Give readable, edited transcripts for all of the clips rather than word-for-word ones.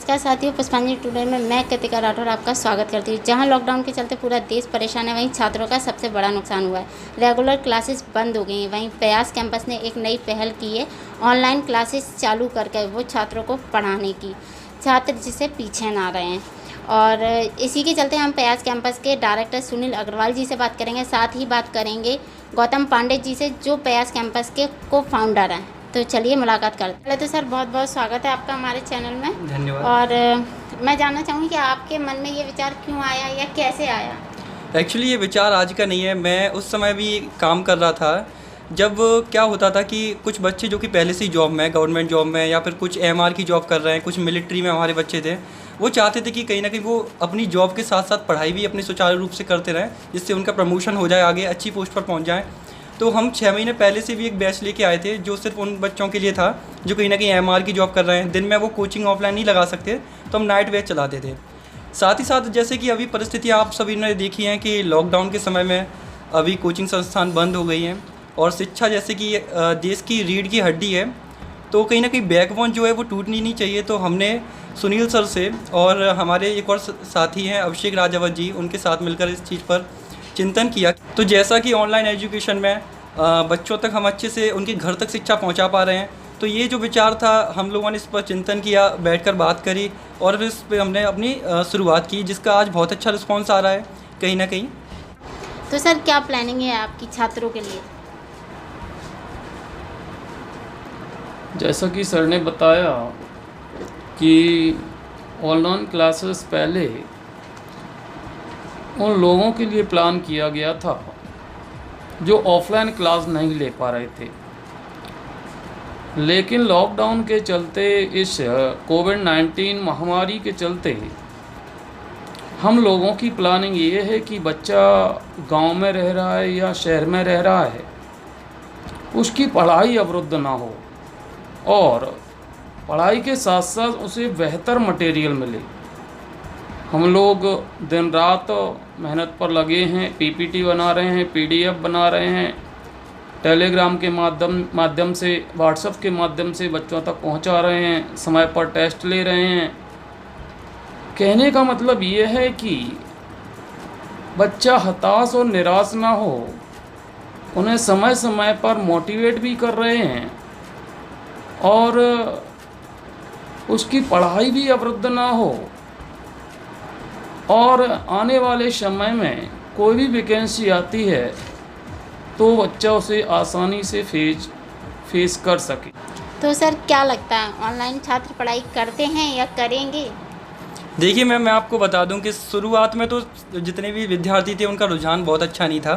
नमस्कार साथियों, पुष्पांजलि टुडे में मैं कृतिका राठौर आपका स्वागत करती हूँ। जहां लॉकडाउन के चलते पूरा देश परेशान है, वहीं छात्रों का सबसे बड़ा नुकसान हुआ है। रेगुलर क्लासेस बंद हो गई हैं। वहीं प्रयास कैंपस ने एक नई पहल की है, ऑनलाइन क्लासेस चालू करके वो छात्रों को पढ़ाने की, छात्र जिससे पीछे ना रहें। और इसी के चलते हम प्रयास कैंपस के डायरेक्टर सुनील अग्रवाल जी से बात करेंगे, साथ ही बात करेंगे गौतम पांडे जी से, जो प्रयास कैंपस के को फाउंडर हैं। तो चलिए मुलाकात करते हैं। पहले तो सर बहुत बहुत स्वागत है आपका हमारे चैनल में। धन्यवाद। और मैं जानना चाहूँगी कि आपके मन में ये विचार क्यों आया या कैसे आया? एक्चुअली ये विचार आज का नहीं है, मैं उस समय भी काम कर रहा था जब क्या होता था कि कुछ बच्चे जो कि पहले से ही जॉब में, गवर्नमेंट जॉब में या फिर कुछ एमआर की जॉब कर रहे हैं, कुछ मिलिट्री में हमारे बच्चे थे, वो चाहते थे कि कहीं ना कहीं वो अपनी जॉब के साथ साथ पढ़ाई भी अपनी सुचारू रूप से करते रहें, जिससे उनका प्रमोशन हो जाए, आगे अच्छी पोस्ट पर पहुँच जाएँ। तो हम 6 महीने पहले से भी एक बैच लेके आए थे जो सिर्फ उन बच्चों के लिए था जो कहीं ना कहीं एमआर की जॉब कर रहे हैं। दिन में वो कोचिंग ऑफलाइन नहीं लगा सकते, तो हम नाइट बैच चलाते थे। साथ ही साथ जैसे कि अभी परिस्थितियाँ आप सभी ने देखी हैं कि लॉकडाउन के समय में अभी कोचिंग संस्थान बंद हो गई हैं और शिक्षा जैसे कि देश की रीढ़ की हड्डी है, तो कहीं ना कहीं बैकबोन जो है वो टूटनी नहीं चाहिए। तो हमने सुनील सर से और हमारे एक और साथी हैं अभिषेक राजावत जी, उनके साथ मिलकर इस चीज़ पर चिंतन किया। तो जैसा कि ऑनलाइन एजुकेशन में बच्चों तक हम अच्छे से उनके घर तक शिक्षा पहुंचा पा रहे हैं, तो ये जो विचार था हम लोगों ने इस पर चिंतन किया, बैठकर बात करी और फिर इस पर हमने अपनी शुरुआत की, जिसका आज बहुत अच्छा रिस्पांस आ रहा है कहीं ना कहीं। तो सर क्या प्लानिंग है आपकी छात्रों के लिए? जैसा कि सर ने बताया कि ऑनलाइन क्लासेस पहले उन लोगों के लिए प्लान किया गया था जो ऑफलाइन क्लास नहीं ले पा रहे थे, लेकिन लॉकडाउन के चलते, इस कोविड-19 महामारी के चलते हम लोगों की प्लानिंग ये है कि बच्चा गांव में रह रहा है या शहर में रह रहा है, उसकी पढ़ाई अवरुद्ध ना हो और पढ़ाई के साथ साथ उसे बेहतर मटेरियल मिले। हम लोग दिन रात मेहनत पर लगे हैं, पीपीटी बना रहे हैं, पीडीएफ बना रहे हैं, टेलीग्राम के माध्यम से, व्हाट्सएप के माध्यम से बच्चों तक पहुंचा रहे हैं, समय पर टेस्ट ले रहे हैं। कहने का मतलब ये है कि बच्चा हताश और निराश ना हो, उन्हें समय समय पर मोटिवेट भी कर रहे हैं और उसकी पढ़ाई भी अवरुद्ध ना हो, और आने वाले समय में कोई भी वैकेंसी आती है तो बच्चा उसे आसानी से फेस कर सके। तो सर क्या लगता है, ऑनलाइन छात्र पढ़ाई करते हैं या करेंगे? देखिए मैं आपको बता दूं कि शुरुआत में तो जितने भी विद्यार्थी थे उनका रुझान बहुत अच्छा नहीं था,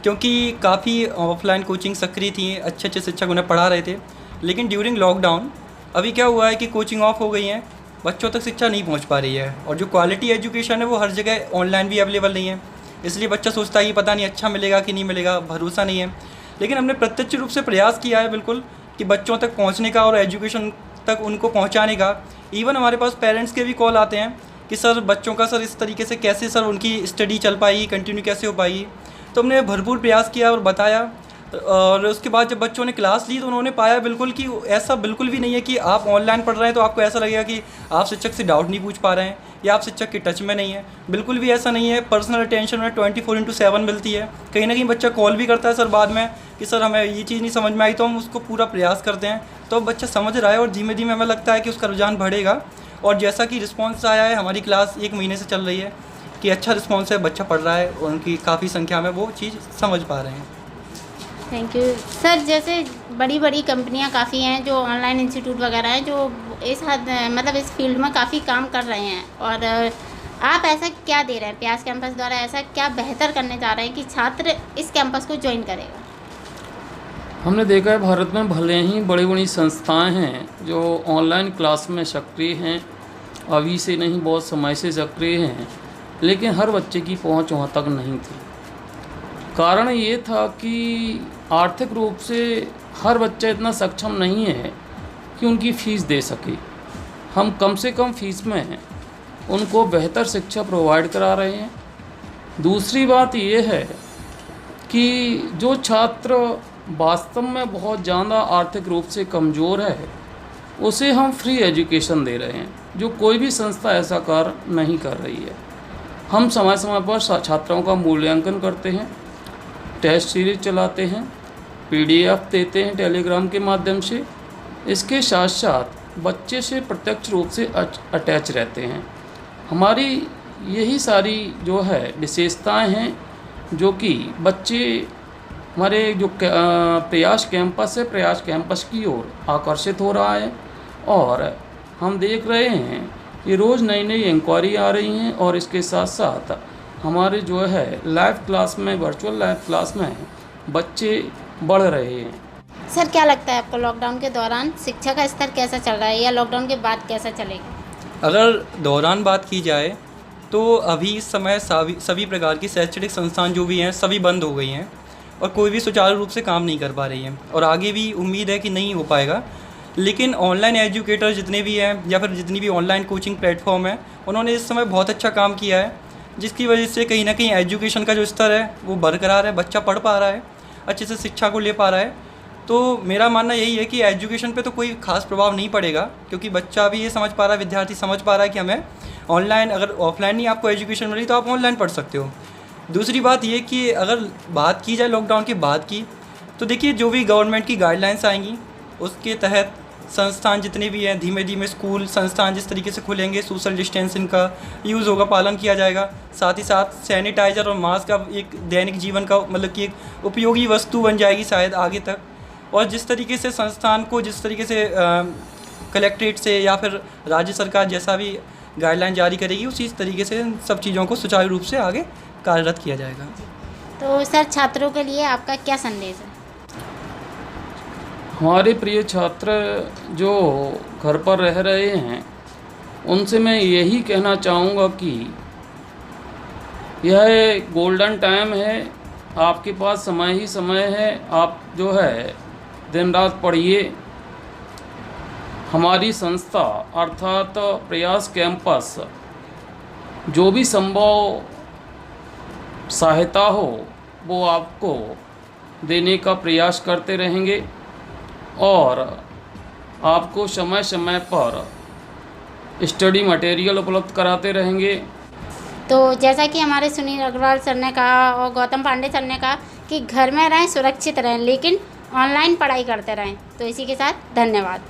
क्योंकि काफ़ी ऑफलाइन कोचिंग सक्रिय थी, अच्छे अच्छे शिक्षक उन्हें पढ़ा रहे थे। लेकिन ड्यूरिंग लॉकडाउन अभी क्या हुआ है कि कोचिंग ऑफ हो गई हैं, बच्चों तक शिक्षा नहीं पहुंच पा रही है, और जो क्वालिटी एजुकेशन है वो हर जगह ऑनलाइन भी अवेलेबल नहीं है। इसलिए बच्चा सोचता है कि पता नहीं अच्छा मिलेगा कि नहीं मिलेगा, भरोसा नहीं है। लेकिन हमने प्रत्यक्ष रूप से प्रयास किया है बिल्कुल कि बच्चों तक पहुंचने का और एजुकेशन तक उनको पहुंचाने का। इवन हमारे पास पेरेंट्स के भी कॉल आते हैं कि सर बच्चों का सर इस तरीके से कैसे सर उनकी स्टडी चल पाएगी, कंटिन्यू कैसे हो पाएगी। तो हमने भरपूर प्रयास किया और बताया, और उसके बाद जब बच्चों ने क्लास ली तो उन्होंने पाया बिल्कुल कि ऐसा बिल्कुल भी नहीं है कि आप ऑनलाइन पढ़ रहे हैं तो आपको ऐसा लगेगा कि आप शिक्षक से डाउट नहीं पूछ पा रहे हैं या आप शिक्षक के टच में नहीं है। बिल्कुल भी ऐसा नहीं है। पर्सनल अटेंशन में 24/7 मिलती है। कहीं ना कहीं बच्चा कॉल भी करता है सर बाद में कि सर हमें ये चीज़ नहीं समझ में आई, तो हम उसको पूरा प्रयास करते हैं। तो बच्चा समझ रहा है और धीमे धीमे हमें लगता है कि उसका रुझान बढ़ेगा। और जैसा कि रिस्पॉन्स आया है, हमारी क्लास 1 महीने से चल रही है कि अच्छा रिस्पॉन्स है, बच्चा पढ़ रहा है और उनकी काफ़ी संख्या में वो चीज़ समझ पा रहे हैं। Thank you sir. जैसे बड़ी बड़ी कंपनियां काफ़ी हैं जो ऑनलाइन इंस्टीट्यूट वगैरह हैं जो इस हद मतलब इस फील्ड में काफ़ी काम कर रहे हैं, और आप ऐसा क्या दे रहे हैं प्रयास कैंपस द्वारा, ऐसा क्या बेहतर करने जा रहे हैं कि छात्र इस कैंपस को ज्वाइन करेगा? हमने देखा है भारत में भले ही बड़ी बड़ी संस्थाएं हैं जो ऑनलाइन क्लास में सक्रिय हैं, अभी से नहीं बहुत समय से सक्रिय हैं, लेकिन हर बच्चे की पहुंच वहां तक नहीं थी। कारण ये था कि आर्थिक रूप से हर बच्चा इतना सक्षम नहीं है कि उनकी फ़ीस दे सके। हम कम से कम फ़ीस में उनको बेहतर शिक्षा प्रोवाइड करा रहे हैं। दूसरी बात ये है कि जो छात्र वास्तव में बहुत ज़्यादा आर्थिक रूप से कमज़ोर है, उसे हम फ्री एजुकेशन दे रहे हैं, जो कोई भी संस्था ऐसा कार्य नहीं कर रही है। हम समय समय पर छात्रों का मूल्यांकन करते हैं, टेस्ट सीरीज चलाते हैं, PDF देते हैं टेलीग्राम के माध्यम से। इसके साथ साथ बच्चे से प्रत्यक्ष रूप से अटैच रहते हैं। हमारी यही सारी जो है विशेषताएं हैं, जो कि बच्चे हमारे जो प्रयास कैंपस है, प्रयास कैंपस की ओर आकर्षित हो रहा है। और हम देख रहे हैं कि रोज़ नई नई इंक्वायरी आ रही हैं, और इसके साथ साथ हमारे जो है लाइव क्लास में, वर्चुअल लाइव क्लास में बच्चे बढ़ रहे हैं। सर, क्या लगता है आपको लॉकडाउन के दौरान शिक्षा का स्तर कैसा चल रहा है, या लॉकडाउन के बाद कैसा चलेगा? अगर दौरान बात की जाए तो अभी इस समय सभी प्रकार की शैक्षणिक संस्थान जो भी हैं सभी बंद हो गई हैं, और कोई भी सुचारू रूप से काम नहीं कर पा रही हैं, और आगे भी उम्मीद है कि नहीं हो पाएगा। लेकिन ऑनलाइन एजुकेटर जितने भी हैं, या फिर जितनी भी ऑनलाइन कोचिंग प्लेटफॉर्म है, उन्होंने इस समय बहुत अच्छा काम किया है, जिसकी वजह से कहीं ना कहीं एजुकेशन का जो स्तर है वो बरकरार है, बच्चा पढ़ पा रहा है, अच्छे से शिक्षा को ले पा रहा है। तो मेरा मानना यही है कि एजुकेशन पे तो कोई खास प्रभाव नहीं पड़ेगा, क्योंकि बच्चा भी ये समझ पा रहा है, विद्यार्थी समझ पा रहा है कि हमें ऑनलाइन, अगर ऑफलाइन नहीं आपको एजुकेशन मिली तो आप ऑनलाइन पढ़ सकते हो। दूसरी बात ये कि अगर बात की जाए लॉकडाउन के बाद की, तो देखिए जो भी गवर्नमेंट की गाइडलाइंस आएंगी उसके तहत संस्थान जितने भी हैं, धीमे धीमे स्कूल संस्थान जिस तरीके से खुलेंगे, सोशल डिस्टेंसिंग का यूज़ होगा, पालन किया जाएगा। साथ ही साथ सैनिटाइज़र और मास्क का एक दैनिक जीवन का मतलब कि एक उपयोगी वस्तु बन जाएगी शायद आगे तक। और जिस तरीके से संस्थान को, जिस तरीके से कलेक्ट्रेट से या फिर राज्य सरकार जैसा भी गाइडलाइन जारी करेगी, उसी तरीके से सब चीज़ों को सुचारू रूप से आगे कार्यरत किया जाएगा। तो सर, छात्रों के लिए आपका क्या संदेश है? हमारे प्रिय छात्र जो घर पर रह रहे हैं, उनसे मैं यही कहना चाहूँगा कि यह गोल्डन टाइम है, आपके पास समय ही समय है। आप जो है दिन रात पढ़िए। हमारी संस्था अर्थात प्रयास कैंपस जो भी संभव सहायता हो वो आपको देने का प्रयास करते रहेंगे, और आपको समय समय पर स्टडी मटेरियल उपलब्ध कराते रहेंगे। तो जैसा कि हमारे सुनील अग्रवाल सर ने कहा और गौतम पांडे सर ने कहा कि घर में रहें, सुरक्षित रहें, लेकिन ऑनलाइन पढ़ाई करते रहें। तो इसी के साथ धन्यवाद।